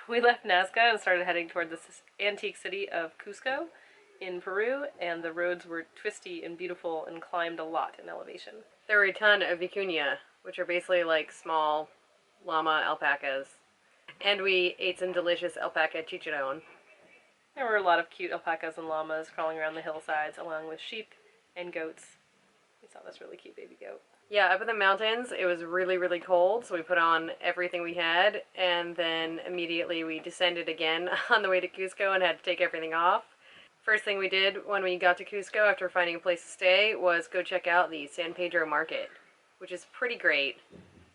We left Nazca and started heading toward the antique city of Cusco in Peru, and the roads were twisty and beautiful and climbed a lot in elevation. There were a ton of vicuña, which are basically like small llama alpacas. And we ate some delicious alpaca chicharron. There were a lot of cute alpacas and llamas crawling around the hillsides, along with sheep and goats. We saw this really cute baby goat. Yeah, up in the mountains, it was really, really cold, so we put on everything we had, and then immediately we descended again on the way to Cusco and had to take everything off. First thing we did when we got to Cusco after finding a place to stay was go check out the San Pedro market, which is pretty great.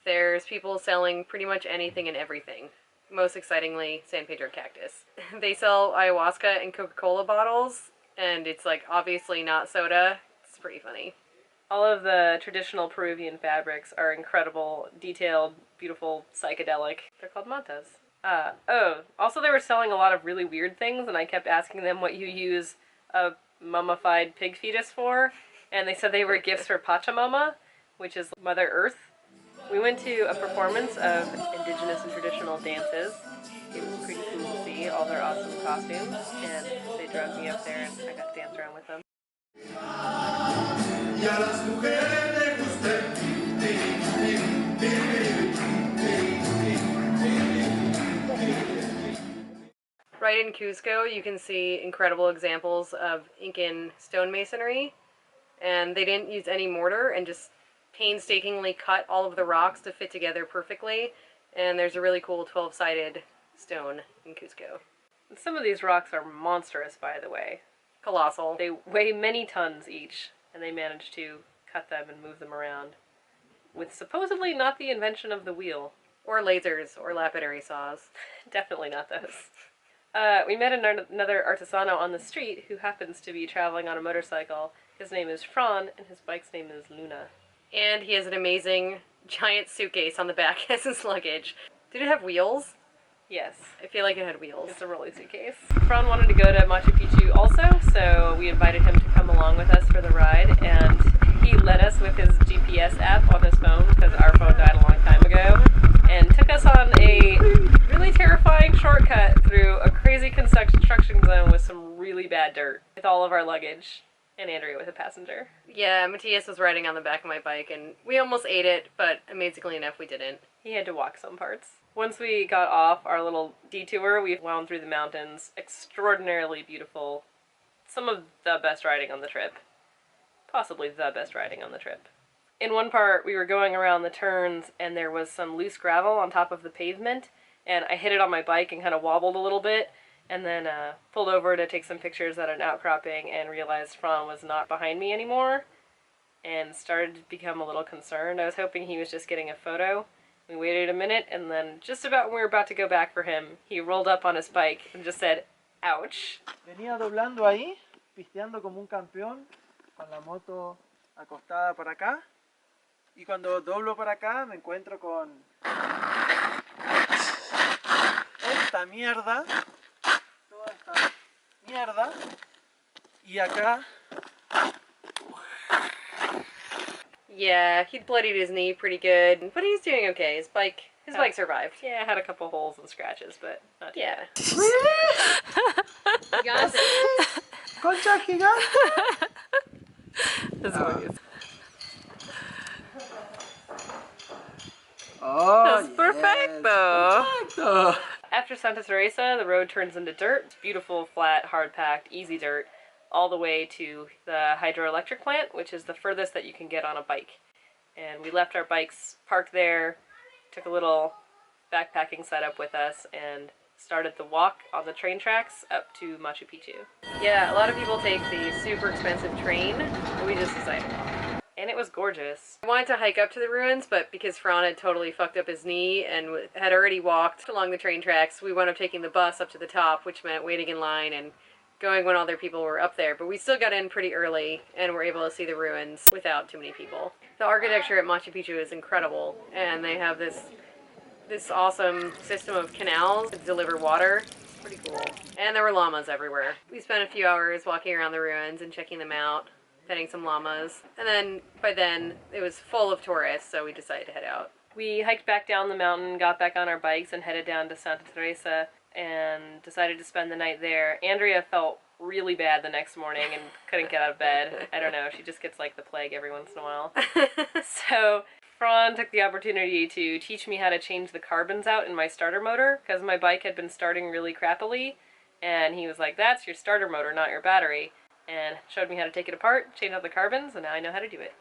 There's people selling pretty much anything and everything. Most excitingly, San Pedro cactus. They sell ayahuasca in Coca-Cola bottles, and it's like obviously not soda. It's pretty funny. All of the traditional Peruvian fabrics are incredible, detailed, beautiful, psychedelic. They're called mantas. Also they were selling a lot of really weird things, and I kept asking them what you use a mummified pig fetus for, and they said they were gifts for Pachamama, which is Mother Earth. We went to a performance of indigenous and traditional dances. It was pretty cool to see all their awesome costumes, and they drugged me up there and I got to dance around with them. Right in Cusco, you can see incredible examples of Incan stonemasonry, and they didn't use any mortar and just painstakingly cut all of the rocks to fit together perfectly, and there's a really cool 12-sided stone in Cusco. Some of these rocks are monstrous, by the way. Colossal. They weigh many tons each, and they managed to cut them and move them around with supposedly not the invention of the wheel. Or lasers, or lapidary saws. Definitely not those. We met another artisano on the street who happens to be traveling on a motorcycle. His name is Fran, and his bike's name is Luna. And he has an amazing giant suitcase on the back as his luggage. Did it have wheels? Yes. I feel like it had wheels. It's a rolly suitcase. Fran wanted to go to Machu Picchu also, so we invited him to come along with us for the ride, and he led us with his GPS app on his phone, because our phone died a long time ago, and took us on a really terrifying shortcut through a crazy construction zone with some really bad dirt, with all of our luggage. And Andrea was a passenger. Yeah, Matthias was riding on the back of my bike, and we almost ate it, but amazingly enough, we didn't. He had to walk some parts. Once we got off our little detour, we wound through the mountains. Extraordinarily beautiful. Some of the best riding on the trip. Possibly the best riding on the trip. In one part, we were going around the turns, and there was some loose gravel on top of the pavement, and I hit it on my bike and kind of wobbled a little bit, and then pulled over to take some pictures at an outcropping and realized Fran was not behind me anymore and started to become a little concerned. I was hoping he was just getting a photo. We waited a minute, and then just about when we were about to go back for him, he rolled up on his bike and just said, ouch. Venía doblando ahí, pisteando como un campeón, con la moto acostada por acá. Y cuando doblo para acá me encuentro con esta mierda. Toda esta mierda. Y acá. Yeah, he'd bloodied his knee pretty good, but he's doing okay. His bike survived. Yeah, had a couple holes and scratches, but not too bad. Yeah. Concha gigante. As always. Oh, That's perfecto. Perfecto. After Santa Teresa, the road turns into dirt. It's beautiful, flat, hard-packed, easy dirt, all the way to the hydroelectric plant, which is the furthest that you can get on a bike. And we left our bikes parked there, took a little backpacking setup with us, and started the walk on the train tracks up to Machu Picchu. Yeah, a lot of people take the super expensive train, but we just decided to walk. And it was gorgeous. I wanted to hike up to the ruins, but because Fran had totally fucked up his knee and had already walked along the train tracks, we wound up taking the bus up to the top, which meant waiting in line and going when other people were up there. But we still got in pretty early and were able to see the ruins without too many people. The architecture at Machu Picchu is incredible, and they have this awesome system of canals to deliver water. It's pretty cool. And there were llamas everywhere. We spent a few hours walking around the ruins and checking them out, petting some llamas, and then by then it was full of tourists, so we decided to head out. We hiked back down the mountain, got back on our bikes, and headed down to Santa Teresa and decided to spend the night there. Andrea felt really bad the next morning and couldn't get out of bed. I don't know, she just gets like the plague every once in a while. So Fran took the opportunity to teach me how to change the carbons out in my starter motor, because my bike had been starting really crappily, and he was like, that's your starter motor, not your battery, and showed me how to take it apart, change out the carbons, and now I know how to do it.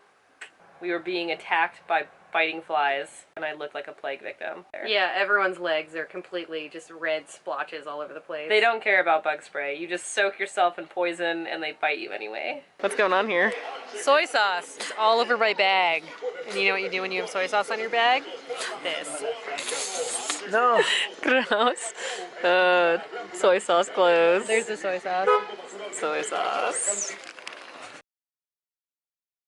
We were being attacked by biting flies, and I looked like a plague victim. Yeah, everyone's legs are completely just red splotches all over the place. They don't care about bug spray. You just soak yourself in poison, and they bite you anyway. What's going on here? Soy sauce is all over my bag. And you know what you do when you have soy sauce on your bag? This. No. Gross. Soy sauce clothes. There's the soy sauce. Soy sauce.